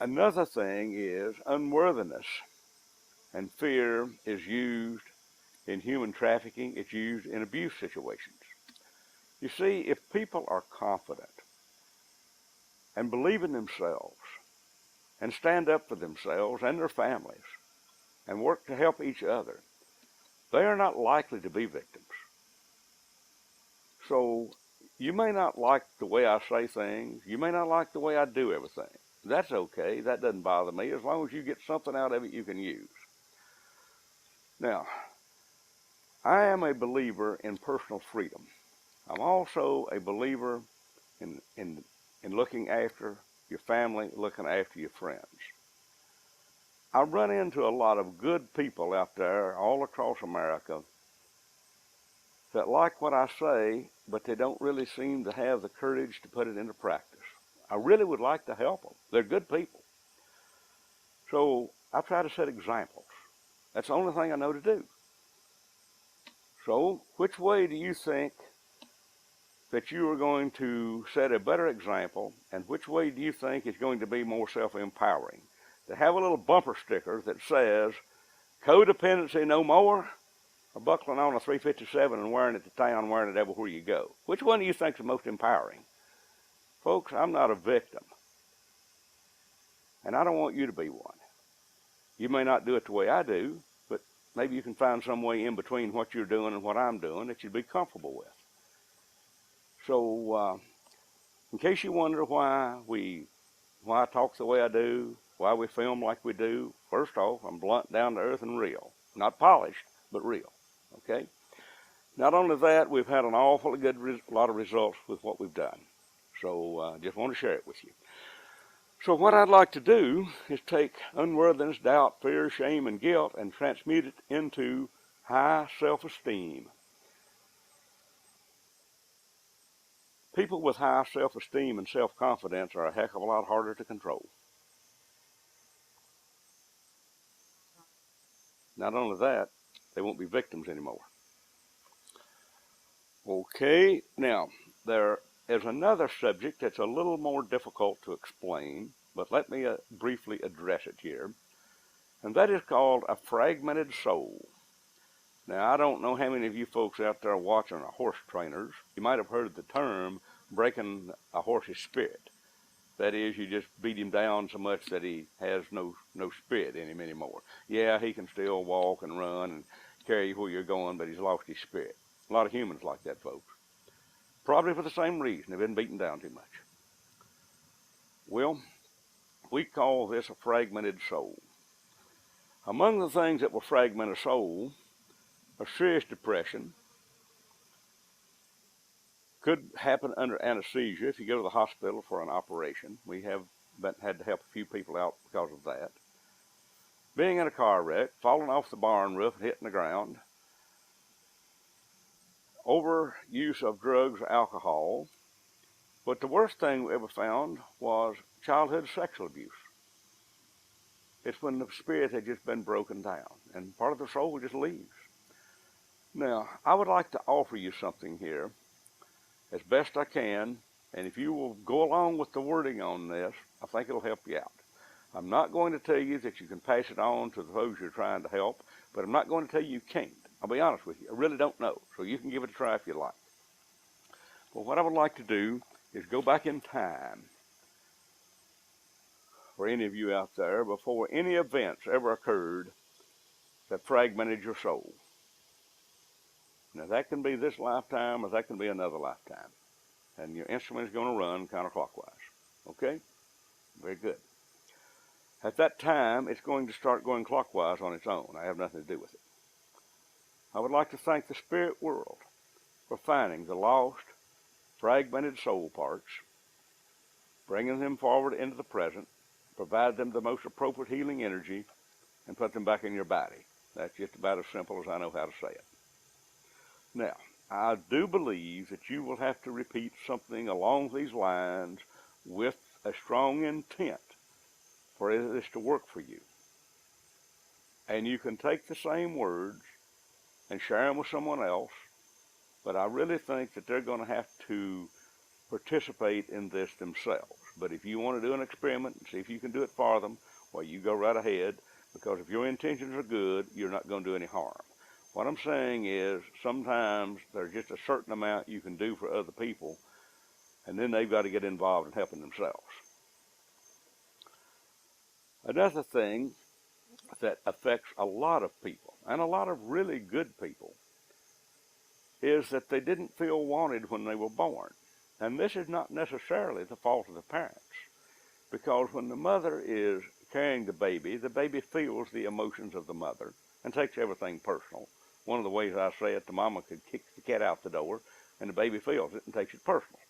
Another thing is unworthiness, and fear is used in human trafficking. It's used in abuse situations. You see, if people are confident and believe in themselves and stand up for themselves and their families and work to help each other, they are not likely to be victims. So you may not like the way I say things. You may not like the way I do everything. That's okay. That doesn't bother me as long as you get something out of it you can use. Now, I am a believer in personal freedom. I'm also a believer in looking after your family, looking after your friends. I run into a lot of good people out there all across America that like what I say, but they don't really seem to have the courage to put it into practice. I really would like to help them. They're good people. So I try to set examples. That's the only thing I know to do. So which way do you think that you are going to set a better example, and which way do you think is going to be more self-empowering? To have a little bumper sticker that says, codependency no more, or buckling on a 357 and wearing it to town, wearing it everywhere you go? Which one do you think is the most empowering? Folks, I'm not a victim, and I don't want you to be one. You may not do it the way I do, but maybe you can find some way in between what you're doing and what I'm doing that you'd be comfortable with. So, in case you wonder why I talk the way I do, why we film like we do, first off, I'm blunt, down to earth, and real. Not polished, but real. Okay? Not only that, we've had an awfully good lot of results with what we've done. So, just want to share it with you. So what I'd like to do is take unworthiness, doubt, fear, shame, and guilt and transmute it into high self-esteem. People with high self-esteem and self-confidence are a heck of a lot harder to control. Not only that, they won't be victims anymore. Okay, now, there is another subject that's a little more difficult to explain, but let me briefly address it here, and that is called a fragmented soul. Now, I don't know how many of you folks out there watching are horse trainers. You might have heard the term breaking a horse's spirit. That is, you just beat him down so much that he has no spirit in him anymore. Yeah, he can still walk and run and carry you where you're going, but he's lost his spirit. A lot of humans like that, folks. Probably for the same reason. They've been beaten down too much. Well, we call this a fragmented soul. Among the things that will fragment a soul are serious depression. Could happen under anesthesia if you go to the hospital for an operation. We have had to help a few people out because of that. Being in a car wreck, falling off the barn roof and hitting the ground. Overuse of drugs or alcohol. But the worst thing we ever found was childhood sexual abuse. It's when the spirit had just been broken down and part of the soul just leaves. Now, I would like to offer you something here as best I can, and if you will go along with the wording on this, I think it'll help you out. I'm not going to tell you that you can pass it on to those you're trying to help, but I'm not going to tell you you can't. I'll be honest with you, I really don't know, so you can give it a try if you like. Well, what I would like to do is go back in time for any of you out there before any events ever occurred that fragmented your soul. Now, that can be this lifetime or that can be another lifetime. And your instrument is going to run counterclockwise. Okay? Very good. At that time, it's going to start going clockwise on its own. I have nothing to do with it. I would like to thank the spirit world for finding the lost, fragmented soul parts, bringing them forward into the present, provide them the most appropriate healing energy, and put them back in your body. That's just about as simple as I know how to say it. Now, I do believe that you will have to repeat something along these lines with a strong intent for this to work for you. And you can take the same words and share them with someone else, but I really think that they're going to have to participate in this themselves. But if you want to do an experiment and see if you can do it for them, well, you go right ahead, because if your intentions are good, you're not going to do any harm. What I'm saying is sometimes there's just a certain amount you can do for other people, and then they've got to get involved in helping themselves. Another thing that affects a lot of people, and a lot of really good people, is that they didn't feel wanted when they were born. And this is not necessarily the fault of the parents, because when the mother is carrying the baby feels the emotions of the mother and takes everything personal. One of the ways I say it, the mama could kick the cat out the door, and the baby feels it and takes it personal.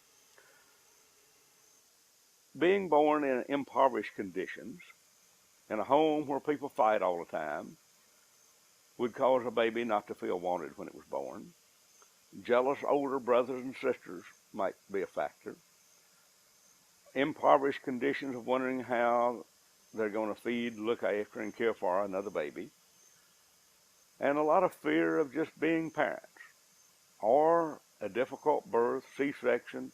Being born in impoverished conditions, in a home where people fight all the time, would cause a baby not to feel wanted when it was born. Jealous older brothers and sisters might be a factor. Impoverished conditions of wondering how they're going to feed, look after, and care for another baby. And a lot of fear of just being parents, or a difficult birth, C-section,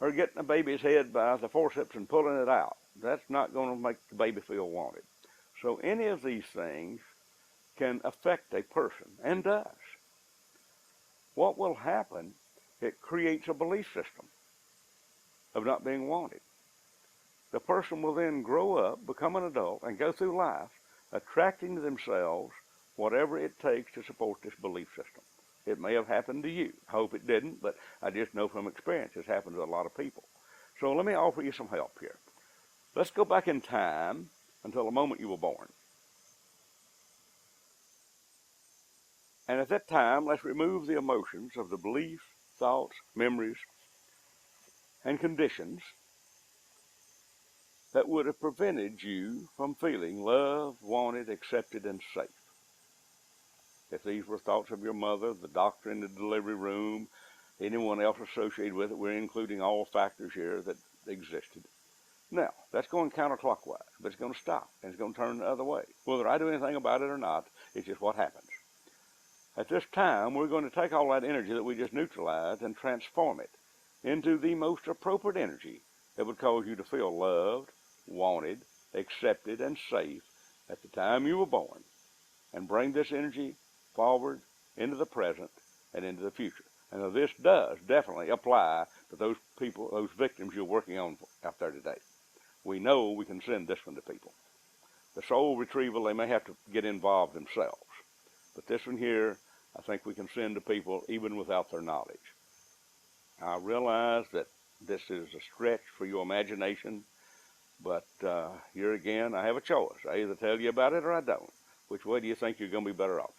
or getting a baby's head by the forceps and pulling it out. That's not going to make the baby feel wanted. So any of these things can affect a person, and does. What will happen, it creates a belief system of not being wanted. The person will then grow up, become an adult, and go through life attracting to themselves whatever it takes to support this belief system. It may have happened to you. I hope it didn't, but I just know from experience it's happened to a lot of people. So let me offer you some help here. Let's go back in time until the moment you were born. And at that time, let's remove the emotions of the beliefs, thoughts, memories, and conditions that would have prevented you from feeling loved, wanted, accepted, and safe. If these were thoughts of your mother, the doctor in the delivery room, anyone else associated with it, we're including all factors here that existed. Now, that's going counterclockwise, but it's going to stop, and it's going to turn the other way. Whether I do anything about it or not, it's just what happens. At this time, we're going to take all that energy that we just neutralized and transform it into the most appropriate energy that would cause you to feel loved, wanted, accepted, and safe at the time you were born, and bring this energy forward into the present and into the future. And this does definitely apply to those people, those victims you're working on out there today. We know we can send this one to people. The soul retrieval, they may have to get involved themselves. But this one here, I think we can send to people even without their knowledge. I realize that this is a stretch for your imagination, but here again, I have a choice. I either tell you about it or I don't. Which way do you think you're going to be better off?